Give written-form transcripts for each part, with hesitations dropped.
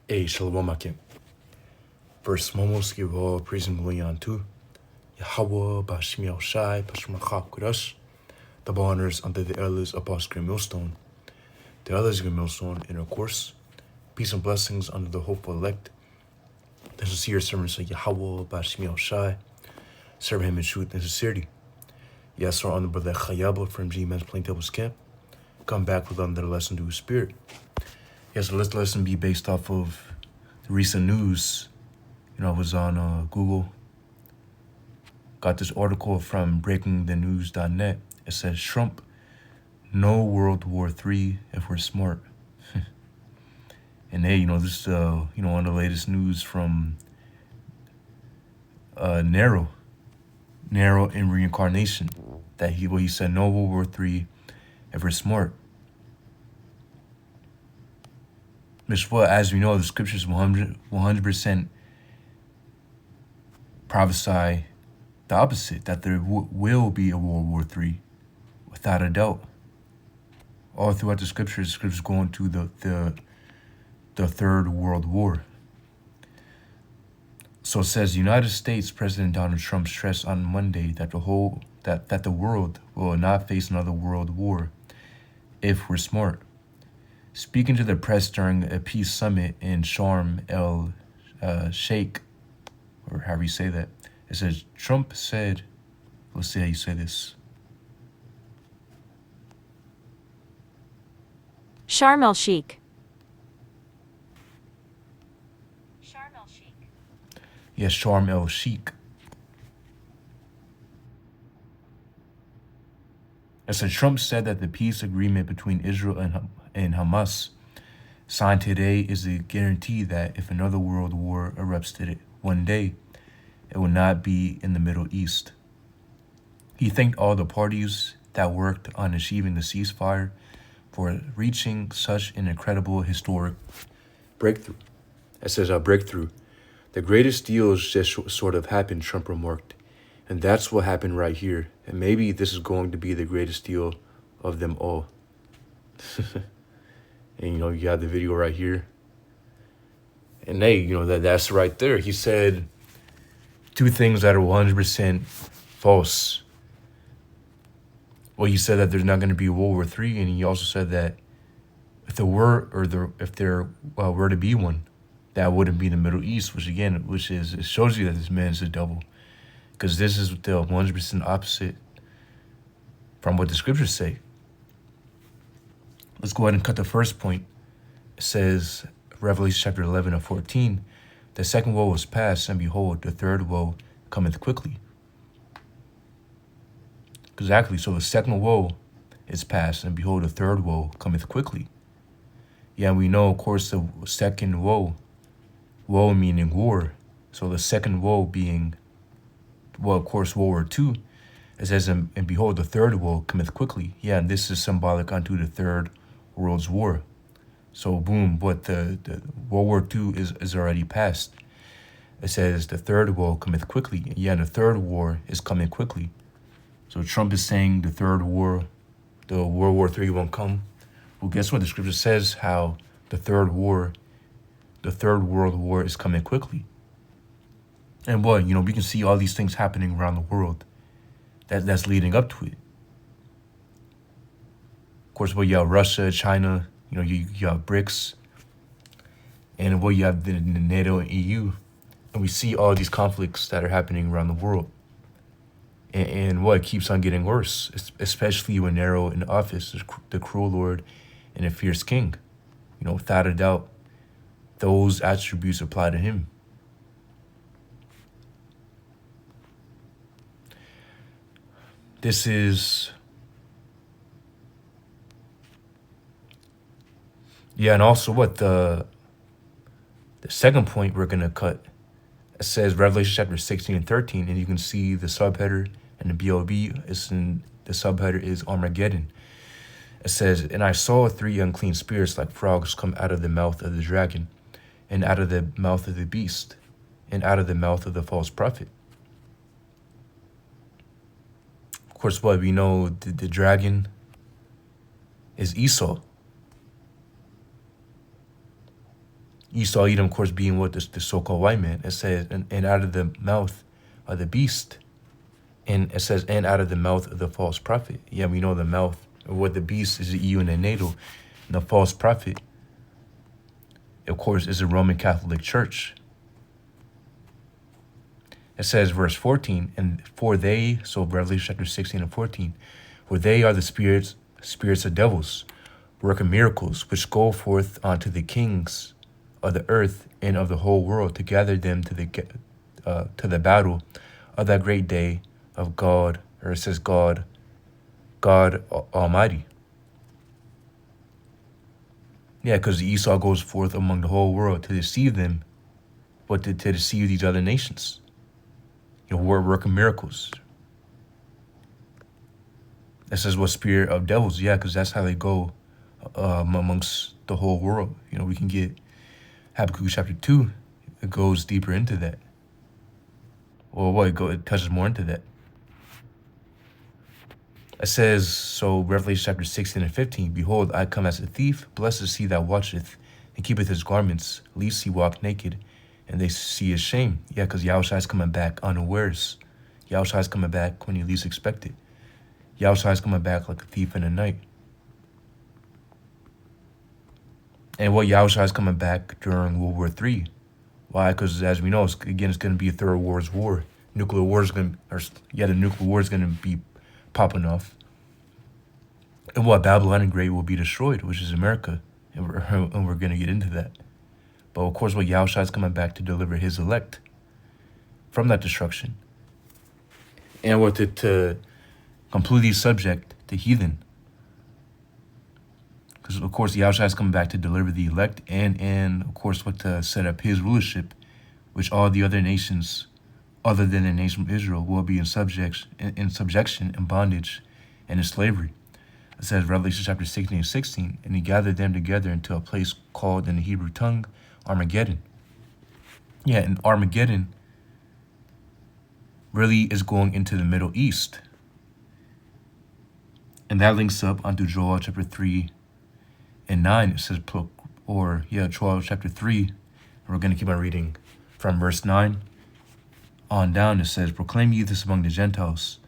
Shalom Akim. First, Momos give all praise and glory unto Yahweh, Bashmi El Shai, Bashmachak Kudash, the honors unto the elders of Oscar Millstone, the others of Millstone, and of course, peace and blessings unto the hopeful elect, the sincere servants of Yahweh, Bashmi El Shai, serve him in truth and sincerity. Yes, our honorable brother Chayabla from G-Men's Plain Tables Camp, come back with another lesson to his spirit. Yes, so this lesson be based off of the recent news. I was on Google, got this article from breakingthenews.net. It says, Trump, no World War III if we're smart. And hey, this is, one of the latest news from Nero in Reincarnation, that he said, no World War III if we're smart. Which, well, as we know, the scriptures 100% prophesy the opposite, that there will be a World War III, without a doubt. All throughout the scriptures going to the Third World War. So it says, United States President Donald Trump stressed on Monday that that the world will not face another world war if we're smart. Speaking to the press during a peace summit in Sharm el Sheikh, or however you say that, it says, Trump said, let's see how you say this. Sharm el Sheikh. Sharm el Sheikh. Yes, Sharm el Sheikh. It said, Trump said that the peace agreement between Israel and Hamas signed today is a guarantee that if another world war erupts today, one day, it will not be in the Middle East. He thanked all the parties that worked on achieving the ceasefire for reaching such an incredible historic breakthrough. It says, breakthrough. The greatest deals just sort of happened, Trump remarked. And that's what happened right here. And maybe this is going to be the greatest deal of them all. And, you got the video right here. And hey, that's right there. He said two things that are 100% false. Well, he said that there's not going to be a World War III, and he also said that if there were to be one, that wouldn't be the Middle East, it shows you that this man is a devil, because this is the 100% opposite from what the scriptures say. Let's go ahead and cut the first point. It says, Revelation chapter 11 and 14, the second woe was past, and behold, the third woe cometh quickly. Exactly, so the second woe is past, and behold, the third woe cometh quickly. Yeah, and we know, of course, the second woe meaning war. So the second woe being, of course, World War II. It says, and behold, the third woe cometh quickly. Yeah, and this is symbolic unto the Third World's War. So boom, but the World War II is already past. It says the third woe cometh quickly. Yeah, and the third war is coming quickly. So Trump is saying the third war, the World War III won't come. Well, guess what? The scripture says how the third World War is coming quickly. And what, we can see all these things happening around the world that's leading up to it. Of course, you have Russia, China, you have BRICS, and you have the NATO and EU. And we see all these conflicts that are happening around the world. And what keeps on getting worse, especially when Nero in office, the cruel Lord and a fierce king. Without a doubt, those attributes apply to him. This is, and also the second point we're going to cut, it says Revelation chapter 16 and 13, and you can see the subheader and the BLB the subheader is Armageddon. It says, and I saw three unclean spirits like frogs come out of the mouth of the dragon, and out of the mouth of the beast, and out of the mouth of the false prophet. Of course, we know the dragon is Esau. Esau, Edom, of course, being what the so-called white man. It says, and out of the mouth of the beast. And it says, and out of the mouth of the false prophet. Yeah, we know the mouth of what the beast is the EU and the NATO. And the false prophet, of course, is the Roman Catholic Church. It says, verse 14, and for they, so Revelation chapter 16 and 14, for they are the spirits of devils, working miracles, which go forth unto the kings of the earth and of the whole world to gather them to the battle of that great day of God, or it says God Almighty. Yeah, because Esau goes forth among the whole world to deceive them, but to deceive these other nations. We're working miracles. That says what spirit of devils? Yeah, because that's how they go amongst the whole world. We can get Habakkuk chapter 2. It goes deeper into that. Well, it touches more into that. It says, so Revelation chapter 16 and 15, behold, I come as a thief. Blessed is he that watcheth and keepeth his garments, lest he walk naked, and they see his shame. Yeah, because Yahushua is coming back unawares. Yahushua is coming back when you least expect it. Yahushua is coming back like a thief in the night. And Yahushua is coming back during World War III. Why? Because as we know, it's going to be a third world war. The nuclear war is going to be popping off. And Babylon and Great will be destroyed, which is America. And we're going to get into that. But of course, Yahushua is coming back to deliver his elect from that destruction. And to completely subject the heathen. Because of course, Yahushua is coming back to deliver the elect and of course, to set up his rulership, which all the other nations, other than the nation of Israel, will be in subjection, in bondage, and in slavery. It says Revelation chapter 16, and he gathered them together into a place called in the Hebrew tongue Armageddon. Yeah, and Armageddon really is going into the Middle East. And that links up onto Joel chapter 3 and 9. It says, Joel chapter 3, and we're going to keep on reading from verse 9 on down. It says, proclaim ye this among the Gentiles.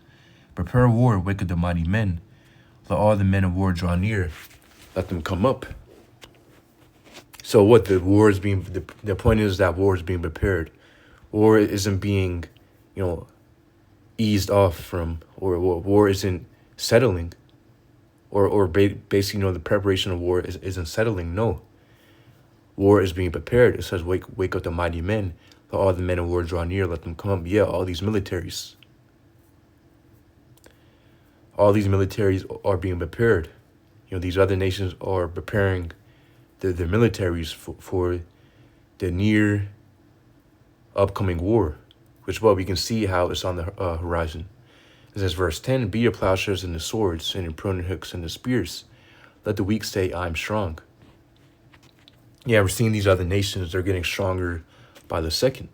Prepare war, wake up the mighty men. Let all the men of war draw near. Let them come up. So the war is being, the point is that war is being prepared. War isn't being, eased off from, or war isn't settling. Or basically, the preparation of war isn't settling. No. War is being prepared. It says, wake up the mighty men. Let all the men of war draw near. Let them come up. Yeah, all these militaries. All these militaries are being prepared. These other nations are preparing their militaries for the near upcoming war, which we can see how it's on the horizon. It says, verse 10, be your plowshares and the swords, and your pruning hooks and the spears. Let the weak say, I'm strong. Yeah, we're seeing these other nations, they're getting stronger by the second.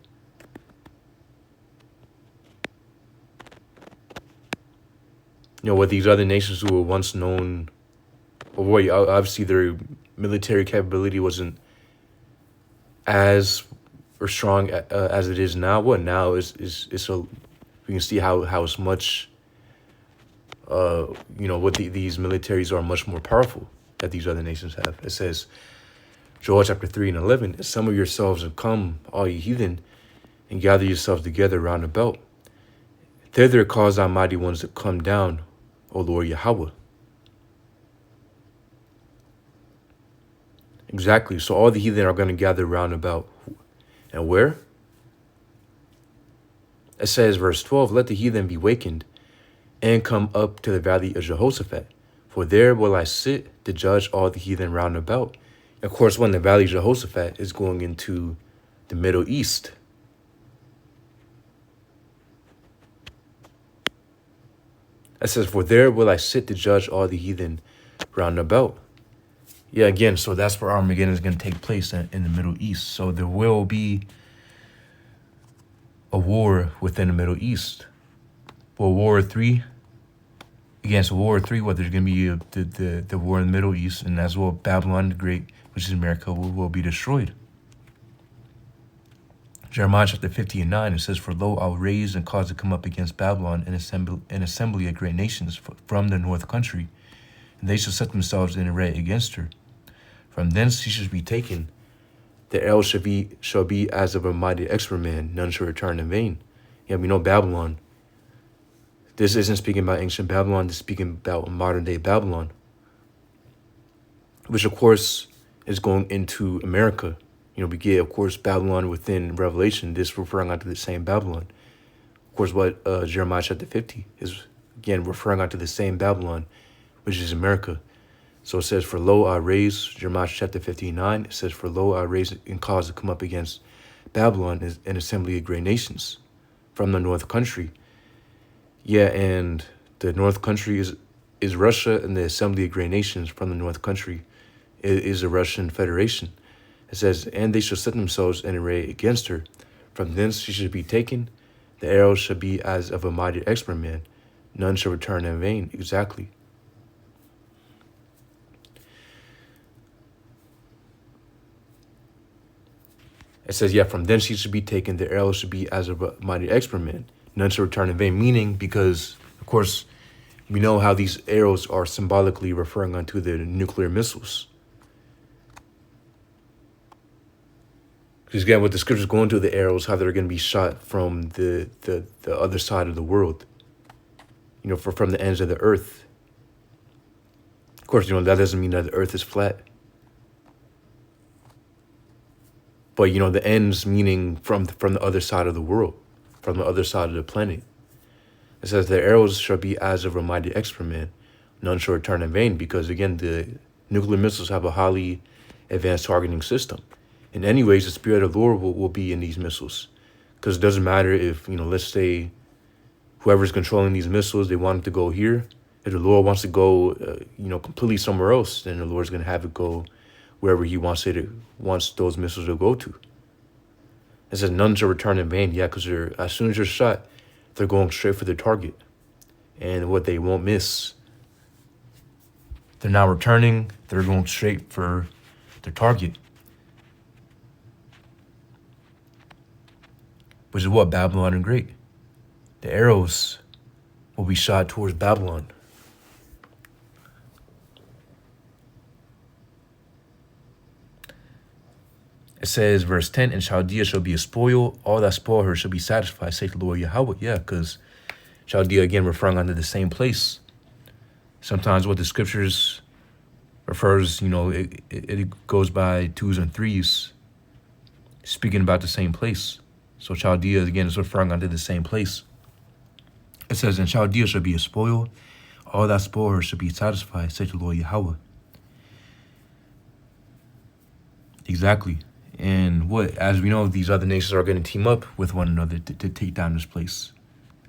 What these other nations who were once known, obviously their military capability wasn't as or strong as it is now. Now is so we can see how it's much, these militaries are much more powerful that these other nations have. It says, Joel chapter 3 and 11, some of yourselves have come, all ye heathen, and gather yourselves together round about. Thither cause thy mighty ones to come down, O Lord Yahweh. Exactly. So all the heathen are going to gather round about. And where? It says, verse 12, let the heathen be wakened and come up to the valley of Jehoshaphat. For there will I sit to judge all the heathen round about. Of course, when the valley of Jehoshaphat is going into the Middle East. It says, for there will I sit to judge all the heathen round about. Yeah, again, so that's where Armageddon is going to take place in the Middle East. So there will be a war within the Middle East. Well, World War III, against World War III, there's going to be the war in the Middle East, and as well Babylon the Great, which is America, will be destroyed. Jeremiah chapter 50 and 9, it says, "For lo, I'll raise and cause to come up against Babylon an assembly of great nations from the north country, and they shall set themselves in array against her. From thence she shall be taken. The arrow shall be as of a mighty expert man, none shall return in vain." Yeah, we know Babylon. This isn't speaking about ancient Babylon, this is speaking about modern day Babylon, which of course is going into America. We get, of course, Babylon within Revelation, this referring onto the same Babylon. Of course, what Jeremiah chapter 50 is, again, referring onto the same Babylon, which is America. So it says, "For lo, I raise," Jeremiah chapter 59, it says, "For lo, I raise and cause to come up against Babylon an assembly of great nations from the north country." Yeah, and the north country is Russia, and the assembly of great nations from the north country is the Russian Federation. It says, "And they shall set themselves in array against her. From thence she shall be taken. The arrow shall be as of a mighty expert man. None shall return in vain." Exactly. It says, yeah, "From thence she should be taken. The arrow should be as of a mighty expert man. None shall return in vain." Meaning, because, of course, we know how these arrows are symbolically referring onto the nuclear missiles. Because again, what the scriptures go into the arrows, how they're going to be shot from the other side of the world, from the ends of the earth. Of course, that doesn't mean that the earth is flat. But, the ends meaning from the other side of the world, from the other side of the planet. It says, "The arrows shall be as of a mighty expert man. None shall return in vain," because, again, the nuclear missiles have a highly advanced targeting system. And anyways, the Spirit of the Lord will be in these missiles. Because it doesn't matter if, let's say, whoever's controlling these missiles, they want it to go here. If the Lord wants to go, completely somewhere else, then the Lord's going to have it go wherever he wants those missiles to go to. It says, "None shall return in vain." Yeah, because as soon as you're shot, they're going straight for their target. And what they won't miss. They're not returning. They're going straight for their target. Which is what? Babylon and Great. The arrows will be shot towards Babylon. It says, verse 10, "And Chaldea shall be a spoil. All that spoil her shall be satisfied, saith the Lord Yahweh." Yeah, because Chaldea, again, referring unto the same place. Sometimes what the scriptures refers, it goes by twos and threes, speaking about the same place. So Chaldea, again, is referring unto the same place. It says, "And Chaldea shall be a spoil. All that spoil her shall be satisfied, saith the Lord Yahweh." Exactly. And as we know, these other nations are going to team up with one another to take down this place.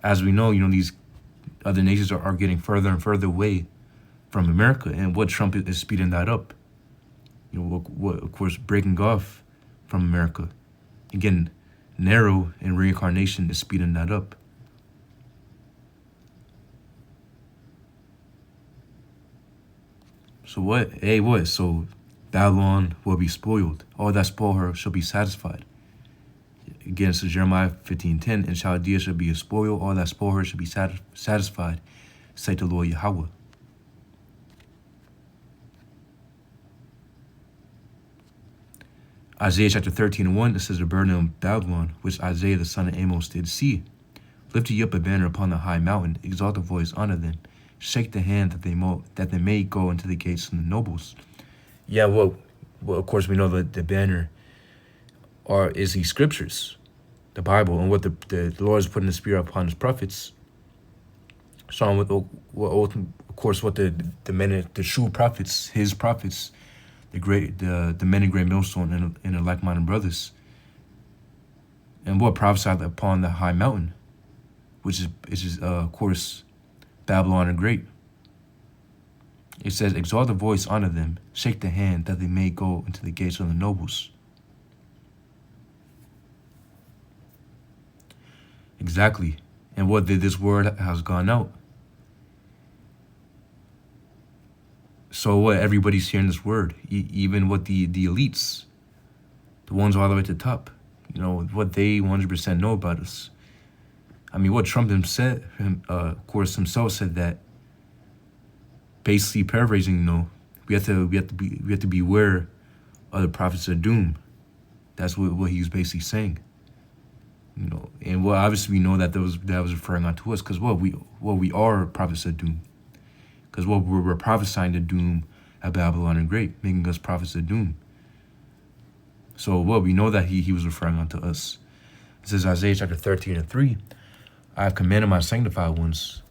As we know, these other nations are getting further and further away from America. And what Trump is speeding that up. What of course, breaking off from America. Again, Nero and reincarnation is speeding that up. So what? Hey, what? So Babylon will be spoiled. All that spoil her shall be satisfied. Again, so Jeremiah 15:10, "And Chaldea shall be a spoil. All that spoil her shall be satisfied, saith the Lord Yahweh." Isaiah chapter 13:1, it says, "The burden of Babylon, which Isaiah the son of Amos did see. Lift ye up a banner upon the high mountain, exalt the voice unto them, shake the hand that they may go into the gates of the nobles." Yeah, well, of course we know that the banner is the scriptures, the Bible, and what the Lord is putting the Spirit upon his prophets. Showing of course, what the true prophets, his prophets, the men in great millstone and the like-minded brothers, and what prophesied upon the high mountain, which is of course Babylon the Great. It says, "Exalt the voice unto them, shake the hand that they may go into the gates of the nobles." Exactly. And what did this word has gone out? So what? Everybody's hearing this word, even what the elites, the ones all the way at the top. what they 100% know about us. I mean, what Trump himself, of course, himself said that, basically paraphrasing, we have to beware of the prophets of doom. That's what he was basically saying. And obviously we know that that was referring on to us, because we are prophets of doom, because we're prophesying the doom of Babylon the Great, making us prophets of doom. So we know that he was referring on to us. It says Isaiah chapter 13:3, I have commanded my sanctified ones.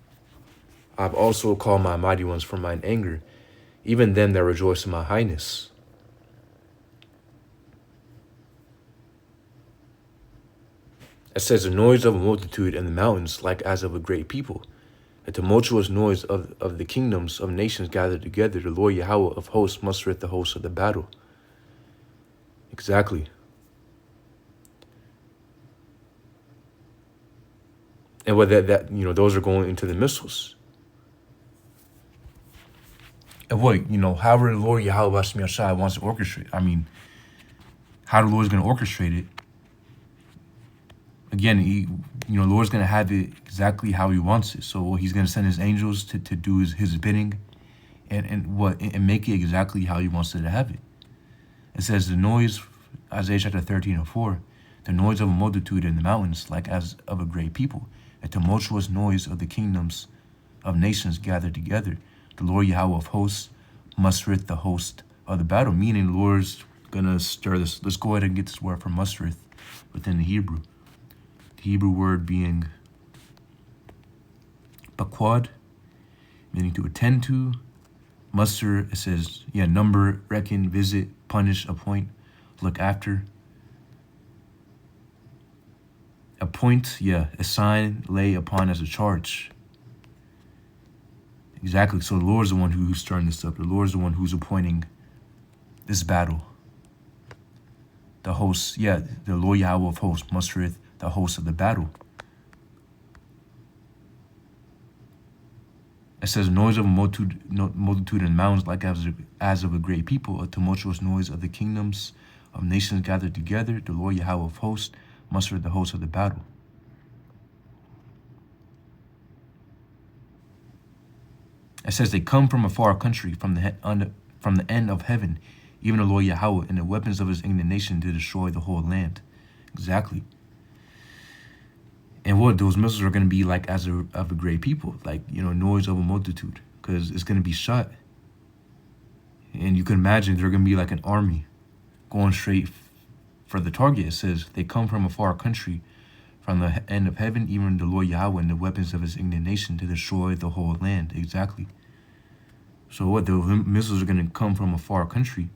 I have also called my mighty ones from mine anger, even them that rejoice in my highness. It says, the noise of a multitude in the mountains, like as of a great people. A tumultuous noise of the kingdoms of nations gathered together. The Lord Yahweh of hosts mustereth the hosts of the battle. Exactly. And what those are going into the missiles. And however the Lord Yahweh wants to orchestrate. I mean, how the Lord's going to orchestrate it. Again, the Lord's going to have it exactly how he wants it. So he's going to send his angels to do his bidding and make it exactly how he wants it to have it. It says the noise, Isaiah chapter 13:4, the noise of a multitude in the mountains, like as of a great people, a tumultuous noise of the kingdoms of nations gathered together. The Lord Yahweh of hosts mustereth the host of the battle, meaning the Lord's going to stir this. Let's go ahead and get this word for mustereth within the Hebrew. The Hebrew word being bakwad, meaning to attend to. Muster, it says, number, reckon, visit, punish, appoint, look after. Appoint, assign, lay upon as a charge. Exactly. So the Lord's the one who's stirring this up. The Lord's the one who's appointing this battle. The hosts, the Lord Yahweh of hosts mustereth the host of the battle. It says, noise of a multitude in mountains, like as of a great people, a tumultuous noise of the kingdoms of nations gathered together. The Lord Yahweh of hosts mustered the host of the battle. It says, they come from a far country, from the end of heaven, even the Lord Yahweh, and the weapons of his indignation to destroy the whole land. Exactly. And those missiles are going to be like as of a great people, like, noise of a multitude, because it's going to be shot. And you can imagine they're going to be like an army going straight for the target. It says, they come from a far country, from the end of heaven, even the Lord Yahweh, and the weapons of his indignation to destroy the whole land. Exactly. So the missiles are going to come from a far country,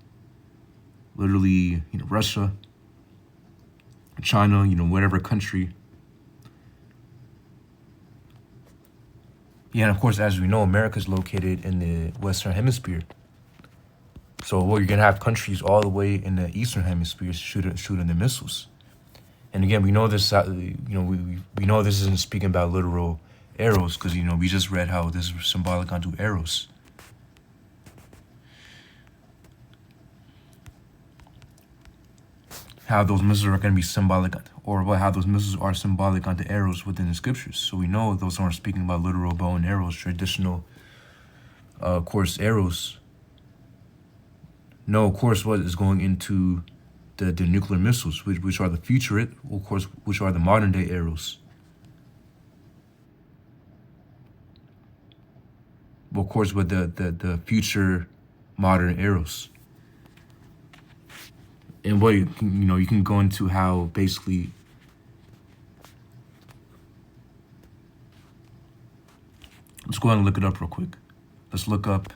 literally, Russia, China, whatever country. Yeah, and of course, as we know, America is located in the Western Hemisphere. So you're going to have countries all the way in the Eastern Hemisphere shooting the missiles. And again, we know this, we know this isn't speaking about literal arrows, because, we just read how this is symbolic onto arrows. How those missiles are going to be symbolic, or how those missiles are symbolic onto arrows within the scriptures. So we know those aren't speaking about literal bow and arrows, traditional, of course, arrows. No, of course, what is going into the nuclear missiles, which are the future, of course, which are the modern day arrows. Well, of course, with the future modern arrows. And you can go into how basically let's go ahead and look it up real quick. Let's look up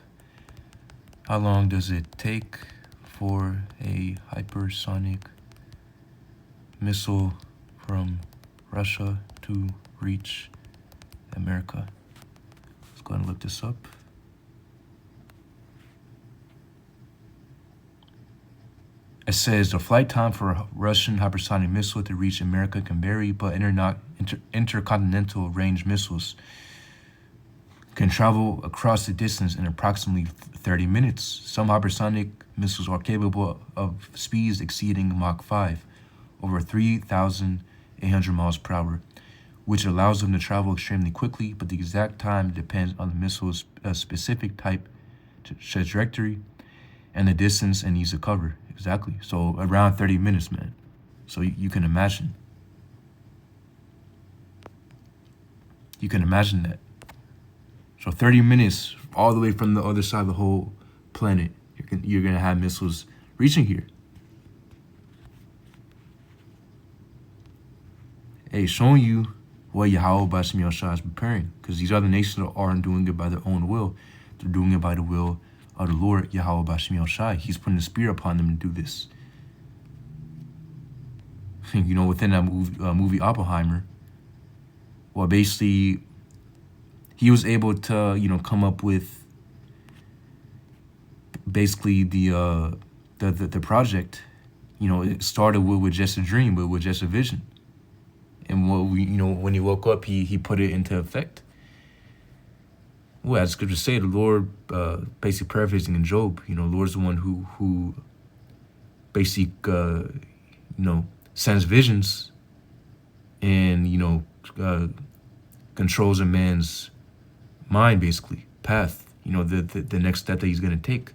how long does it take for a hypersonic missile from Russia to reach America. Let's go ahead and look this up. It says the flight time for a Russian hypersonic missile to reach America can vary, but intercontinental range missiles can travel across the distance in approximately 30 minutes. Some hypersonic missiles are capable of speeds exceeding Mach 5, over 3,800 miles per hour, which allows them to travel extremely quickly, but the exact time depends on the missile's specific type, trajectory, and the distance it needs to cover. Exactly. So around 30 minutes, man. So you can imagine. You can imagine that. So 30 minutes all the way from the other side of the whole planet, you're gonna have missiles reaching here. Hey, showing you what Yahweh Bashim Yahshua is preparing, because these other nations aren't doing it by their own will. They're doing it by the will of the Lord Yahweh Bashim Yahshua. He's putting the spirit upon them to do this. You know, within that movie Oppenheimer, well, basically, he was able to, you know, come up with basically the project. You know, it started with just a dream, but with just a vision. And when he woke up, he put it into effect. Well, as scripture say, the Lord, basically paraphrasing in Job, you know, the Lord's the one who basically, sends visions and, controls a man's mind, basically, path, the next step that he's going to take.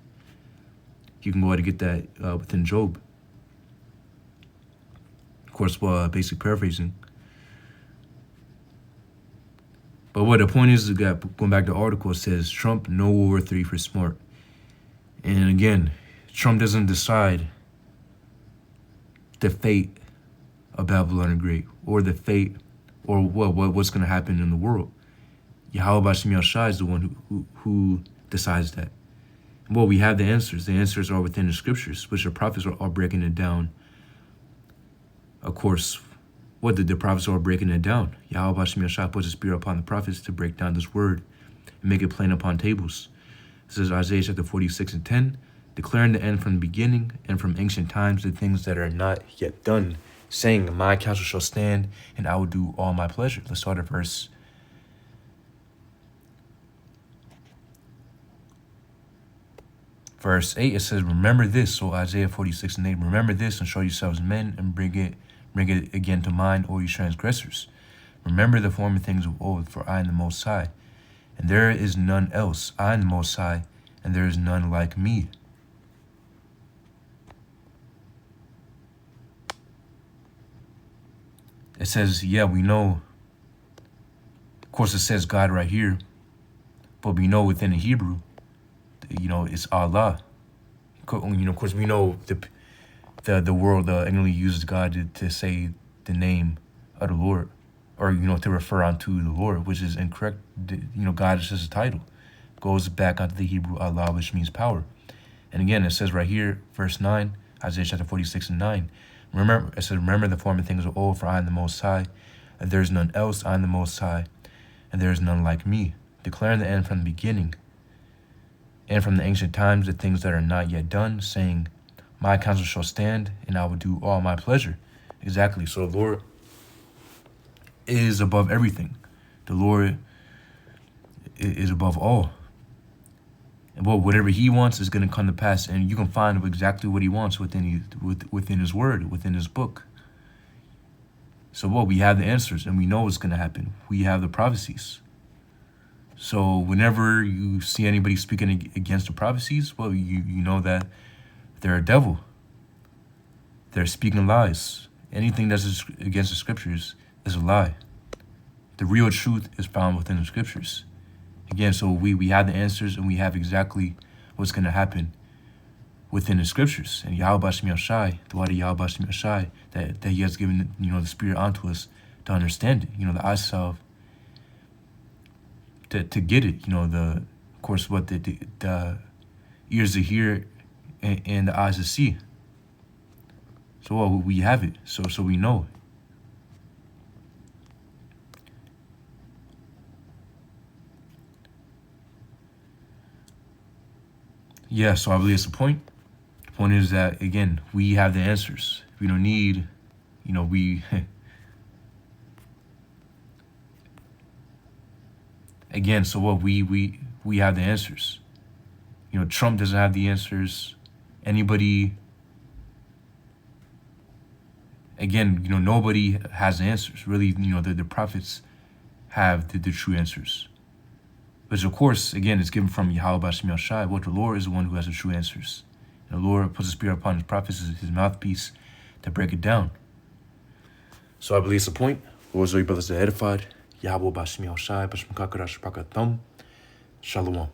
You can go ahead and get that within Job. Of course, basically paraphrasing. But what the point is, going back to the article, it says, Trump, no World War III for smart. And again, Trump doesn't decide the fate of Babylon the Great, or the fate, or what's going to happen in the world. Yahweh Bashim Yahshua is the one who decides that. Well, we have the answers. The answers are within the scriptures, which the prophets are breaking it down. Of course, what the prophets are breaking it down. Yahweh Bashim Yahshua puts his spirit upon the prophets to break down this word and make it plain upon tables. This is Isaiah chapter 46:10, declaring the end from the beginning and from ancient times the things that are not yet done, saying, my counsel shall stand and I will do all my pleasure. Let's start at verse 8. It says, remember this. So Isaiah 46:8, remember this and show yourselves men and bring it again to mind, all you transgressors. Remember the former things of old, for I am the Most High, and there is none else. I am the Most High, and there is none like me. It says, yeah, we know. Of course, it says God right here, but we know within the Hebrew, it's Allah. Of course, we know the world ignorantly uses God to say the name of the Lord, or to refer unto the Lord, which is incorrect. God is just a title. Goes back onto the Hebrew Allah, which means power. And again, it says right here, verse 9, Isaiah chapter 46:9. Remember the former things of old, for I am the Most High, and there is none else. I am the Most High, and there is none like me, declaring the end from the beginning, and from the ancient times the things that are not yet done, saying, my counsel shall stand, and I will do all my pleasure. Exactly. So the Lord is above everything. The Lord is above all. And whatever he wants is going to come to pass, and you can find exactly what he wants within his word, within his book. So we have the answers, and we know what's going to happen. We have the prophecies. So whenever you see anybody speaking against the prophecies, you know that they're a devil. They're speaking lies. Anything that's against the scriptures is a lie. The real truth is found within the scriptures. Again, so we have the answers, and we have exactly what's going to happen within the scriptures. And Yahweh Bashim Yahshua, the word of Yahweh Bashim Yahshua, that he has given the spirit onto us to understand it. The eyes salve to get it. Of course, what the ears to hear and the eyes to see. So we have it. So we know. Yeah, so I believe it's the point. The point is that, again, we have the answers. We don't need, we... Again, so we have the answers. Trump doesn't have the answers. Anybody again, nobody has the answers. Really, the prophets have the true answers. But of course, again, it's given from Yahweh B'Shem Yahshai. What the Lord is the one who has the true answers. And the Lord puts the Spirit upon his prophets, his mouthpiece, to break it down. So I believe it's the point. Lord, so you brothers are edified. Yahweh B'Shem Yahshai, B'Shem Kakarash Brakatham. Shalom.